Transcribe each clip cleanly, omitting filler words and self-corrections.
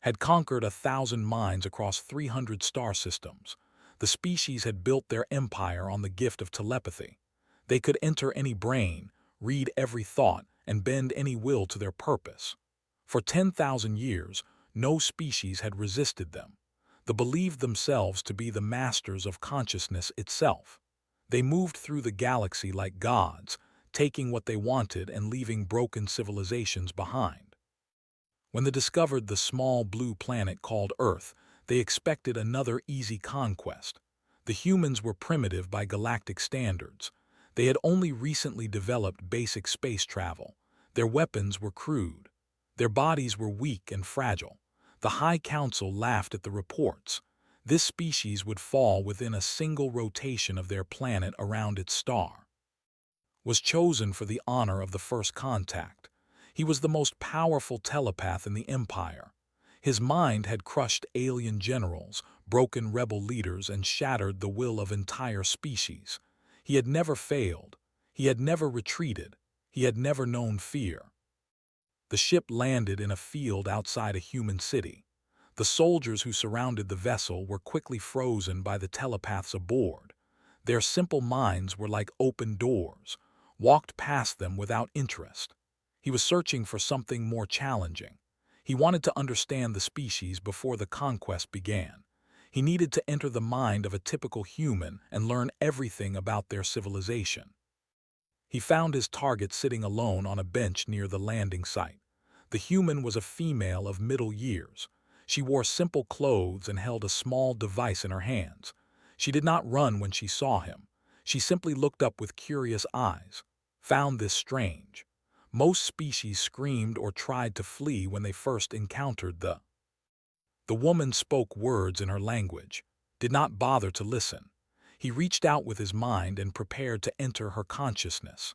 had conquered 1,000 minds across 300 star systems. The species had built their empire on the gift of telepathy. They could enter any brain, read every thought, and bend any will to their purpose. For 10,000 years, no species had resisted them. They believed themselves to be the masters of consciousness itself. They moved through the galaxy like gods, taking what they wanted and leaving broken civilizations behind. When they discovered the small blue planet called Earth, they expected another easy conquest. The humans were primitive by galactic standards. They had only recently developed basic space travel. Their weapons were crude. Their bodies were weak and fragile. The High Council laughed at the reports. This species would fall within a single rotation of their planet around its star. Was chosen for the honor of the first contact. He was the most powerful telepath in the Empire. His mind had crushed alien generals, broken rebel leaders, and shattered the will of entire species. He had never failed. He had never retreated. He had never known fear. The ship landed in a field outside a human city. The soldiers who surrounded the vessel were quickly frozen by the telepaths aboard. Their simple minds were like open doors, walked past them without interest. He was searching for something more challenging. He wanted to understand the species before the conquest began. He needed to enter the mind of a typical human and learn everything about their civilization. He found his target sitting alone on a bench near the landing site. The human was a female of middle years. She wore simple clothes and held a small device in her hands. She did not run when she saw him. She simply looked up with curious eyes. Found this strange. Most species screamed or tried to flee when they first encountered The woman spoke words in her language, did not bother to listen. He reached out with his mind and prepared to enter her consciousness.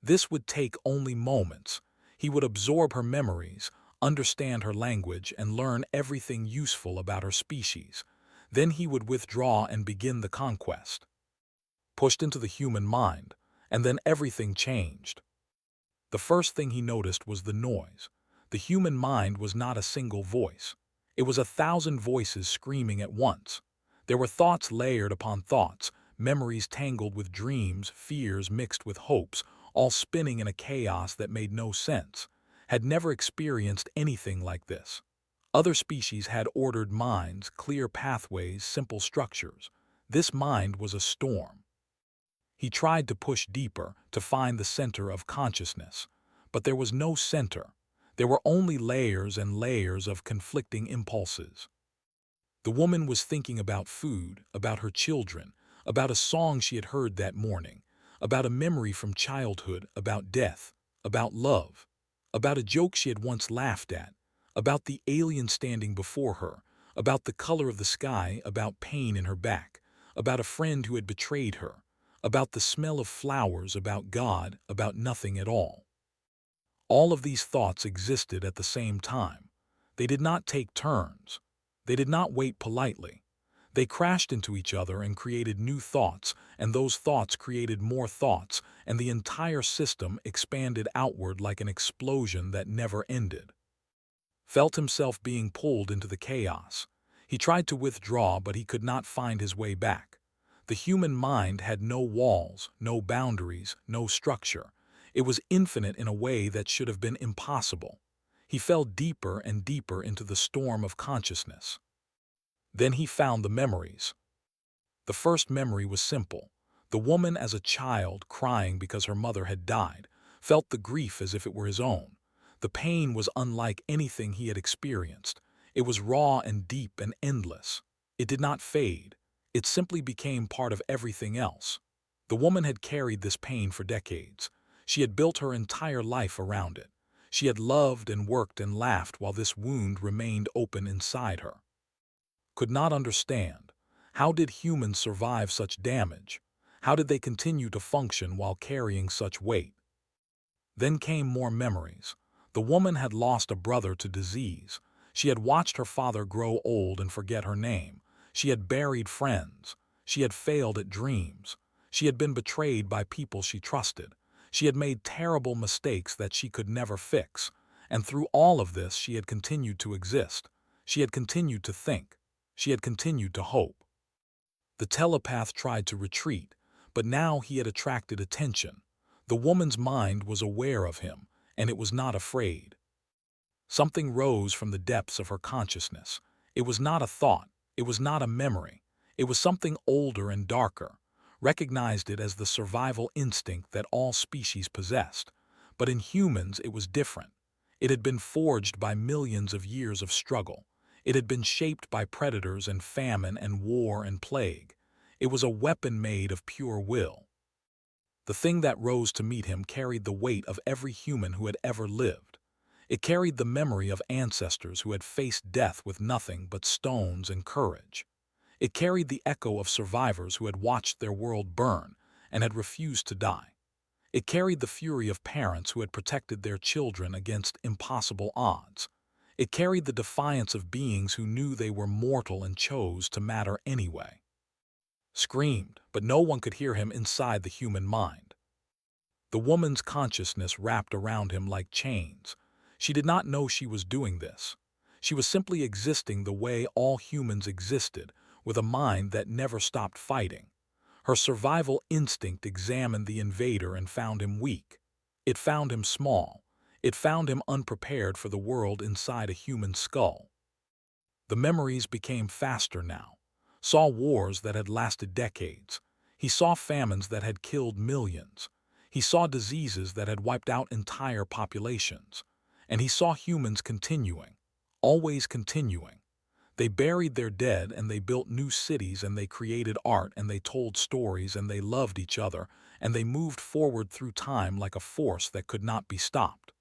This would take only moments. He would absorb her memories, understand her language, and learn everything useful about her species. Then he would withdraw and begin the conquest. Pushed into the human mind, and then everything changed. The first thing he noticed was the noise. The human mind was not a single voice. It was 1,000 voices screaming at once. There were thoughts layered upon thoughts, memories tangled with dreams, fears mixed with hopes, all spinning in a chaos that made no sense. Had never experienced anything like this. Other species had ordered minds, clear pathways, simple structures. This mind was a storm. He tried to push deeper, to find the center of consciousness. But there was no center. There were only layers and layers of conflicting impulses. The woman was thinking about food, about her children, about a song she had heard that morning, about a memory from childhood, about death, about love, about a joke she had once laughed at, about the alien standing before her, about the color of the sky, about pain in her back, about a friend who had betrayed her, about the smell of flowers, about God, about nothing at all. All of these thoughts existed at the same time. They did not take turns. They did not wait politely. They crashed into each other and created new thoughts, and those thoughts created more thoughts, and the entire system expanded outward like an explosion that never ended. Felt himself being pulled into the chaos. He tried to withdraw, but he could not find his way back. The human mind had no walls, no boundaries, no structure. It was infinite in a way that should have been impossible. He fell deeper and deeper into the storm of consciousness. Then he found the memories. The first memory was simple. The woman as a child crying because her mother had died, felt the grief as if it were his own. The pain was unlike anything he had experienced. It was raw and deep and endless. It did not fade. It simply became part of everything else. The woman had carried this pain for decades. She had built her entire life around it. She had loved and worked and laughed while this wound remained open inside her. Could not understand. How did humans survive such damage? How did they continue to function while carrying such weight? Then came more memories. The woman had lost a brother to disease. She had watched her father grow old and forget her name. She had buried friends. She had failed at dreams. She had been betrayed by people she trusted. She had made terrible mistakes that she could never fix. And through all of this, she had continued to exist. She had continued to think. She had continued to hope. The telepath tried to retreat, but now he had attracted attention. The woman's mind was aware of him, and it was not afraid. Something rose from the depths of her consciousness. It was not a thought. It was not a memory. It was something older and darker. Recognized it as the survival instinct that all species possessed. But in humans, it was different. It had been forged by millions of years of struggle. It had been shaped by predators and famine and war and plague. It was a weapon made of pure will. The thing that rose to meet him carried the weight of every human who had ever lived. It carried the memory of ancestors who had faced death with nothing but stones and courage. It carried the echo of survivors who had watched their world burn and had refused to die. It carried the fury of parents who had protected their children against impossible odds. It carried the defiance of beings who knew they were mortal and chose to matter anyway. Screamed, but no one could hear him inside the human mind. The woman's consciousness wrapped around him like chains. She did not know she was doing this. She was simply existing the way all humans existed, with a mind that never stopped fighting. Her survival instinct examined the invader and found him weak. It found him small. It found him unprepared for the world inside a human skull. The memories became faster now. Saw wars that had lasted decades. He saw famines that had killed millions. He saw diseases that had wiped out entire populations. And he saw humans continuing, always continuing. They buried their dead and they built new cities and they created art and they told stories and they loved each other and they moved forward through time like a force that could not be stopped.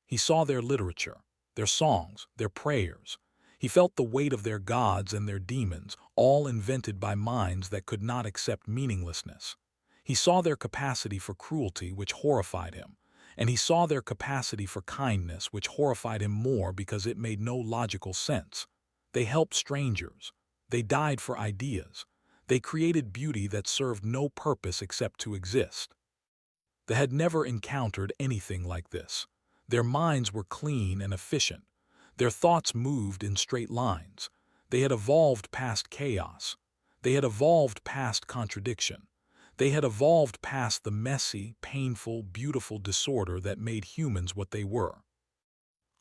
He saw their literature, their songs, their prayers. He felt the weight of their gods and their demons, all invented by minds that could not accept meaninglessness. He saw their capacity for cruelty, which horrified him. And he saw their capacity for kindness, which horrified him more because it made no logical sense. They helped strangers. They died for ideas. They created beauty that served no purpose except to exist. They had never encountered anything like this. Their minds were clean and efficient. Their thoughts moved in straight lines. They had evolved past chaos. They had evolved past contradiction. They had evolved past the messy, painful, beautiful disorder that made humans what they were.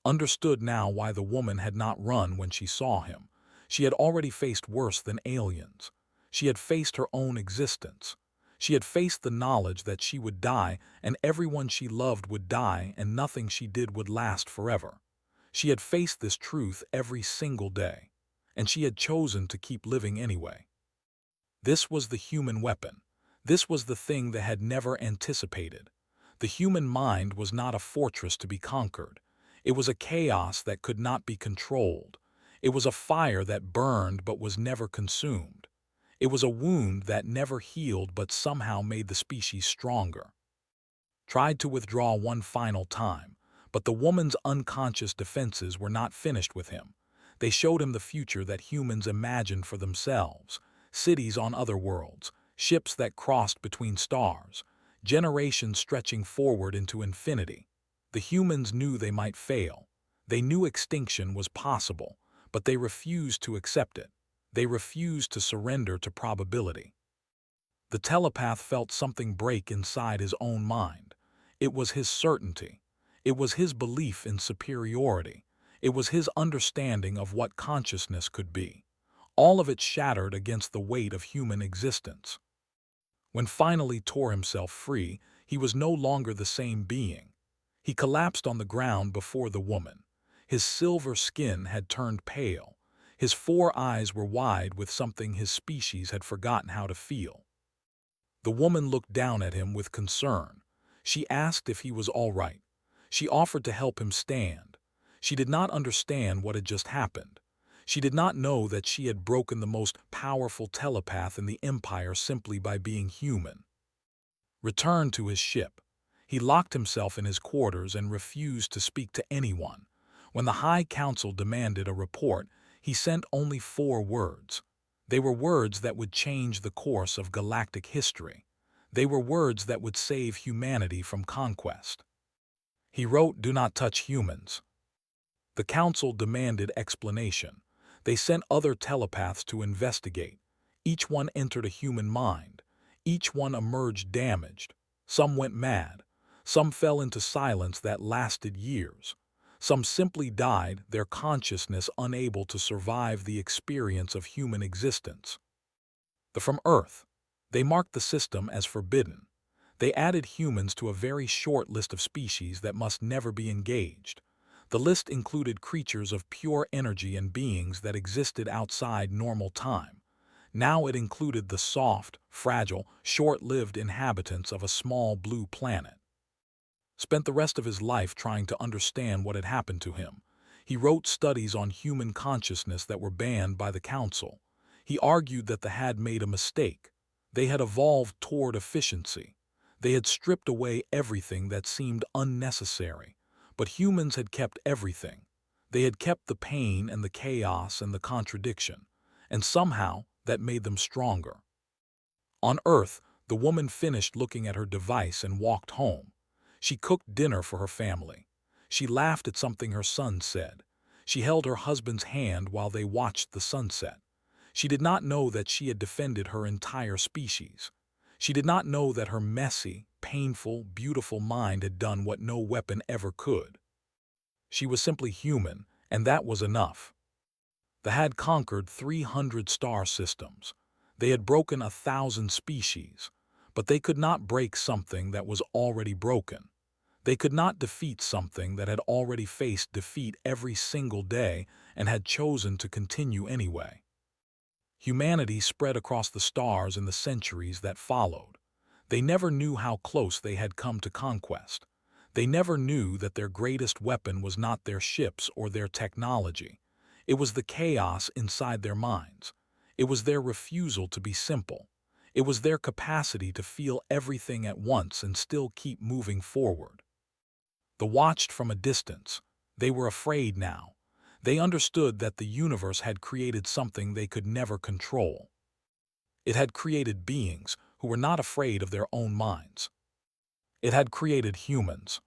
Understood now why the woman had not run when she saw him. She had already faced worse than aliens. She had faced her own existence. She had faced the knowledge that she would die and everyone she loved would die and nothing she did would last forever. She had faced this truth every single day, and she had chosen to keep living anyway. This was the human weapon. This was the thing they had never anticipated. The human mind was not a fortress to be conquered. It was a chaos that could not be controlled. It was a fire that burned but was never consumed. It was a wound that never healed but somehow made the species stronger. Tried to withdraw one final time, but the woman's unconscious defenses were not finished with him. They showed him the future that humans imagined for themselves, cities on other worlds, ships that crossed between stars, generations stretching forward into infinity. The humans knew they might fail. They knew extinction was possible, but they refused to accept it. They refused to surrender to probability. The telepath felt something break inside his own mind. It was his certainty. It was his belief in superiority. It was his understanding of what consciousness could be. All of it shattered against the weight of human existence. When finally tore himself free, he was no longer the same being. He collapsed on the ground before the woman. His silver skin had turned pale. His 4 eyes were wide with something his species had forgotten how to feel. The woman looked down at him with concern. She asked if he was all right. She offered to help him stand. She did not understand what had just happened. She did not know that she had broken the most powerful telepath in the Empire simply by being human. Returned to his ship. He locked himself in his quarters and refused to speak to anyone. When the High Council demanded a report, he sent only 4 words. They were words that would change the course of galactic history. They were words that would save humanity from conquest. He wrote, "Do not touch humans." The council demanded explanation. They sent other telepaths to investigate. Each one entered a human mind. Each one emerged damaged. Some went mad. Some fell into silence that lasted years. Some simply died, their consciousness unable to survive the experience of human existence. From Earth, they marked the system as forbidden. They added humans to a very short list of species that must never be engaged. The list included creatures of pure energy and beings that existed outside normal time. Now it included the soft, fragile, short-lived inhabitants of a small blue planet. Spent the rest of his life trying to understand what had happened to him. He wrote studies on human consciousness that were banned by the council. He argued that they had made a mistake. They had evolved toward efficiency. They had stripped away everything that seemed unnecessary. But humans had kept everything. They had kept the pain and the chaos and the contradiction. And somehow, that made them stronger. On Earth, the woman finished looking at her device and walked home. She cooked dinner for her family. She laughed at something her son said. She held her husband's hand while they watched the sunset. She did not know that she had defended her entire species. She did not know that her messy, painful, beautiful mind had done what no weapon ever could. She was simply human, and that was enough. They had conquered 300 star systems. They had broken 1,000 species, but they could not break something that was already broken. They could not defeat something that had already faced defeat every single day and had chosen to continue anyway. Humanity spread across the stars in the centuries that followed. They never knew how close they had come to conquest. They never knew that their greatest weapon was not their ships or their technology. It was the chaos inside their minds. It was their refusal to be simple. It was their capacity to feel everything at once and still keep moving forward. They watched from a distance. They were afraid now. They understood that the universe had created something they could never control. It had created beings who were not afraid of their own minds. It had created humans.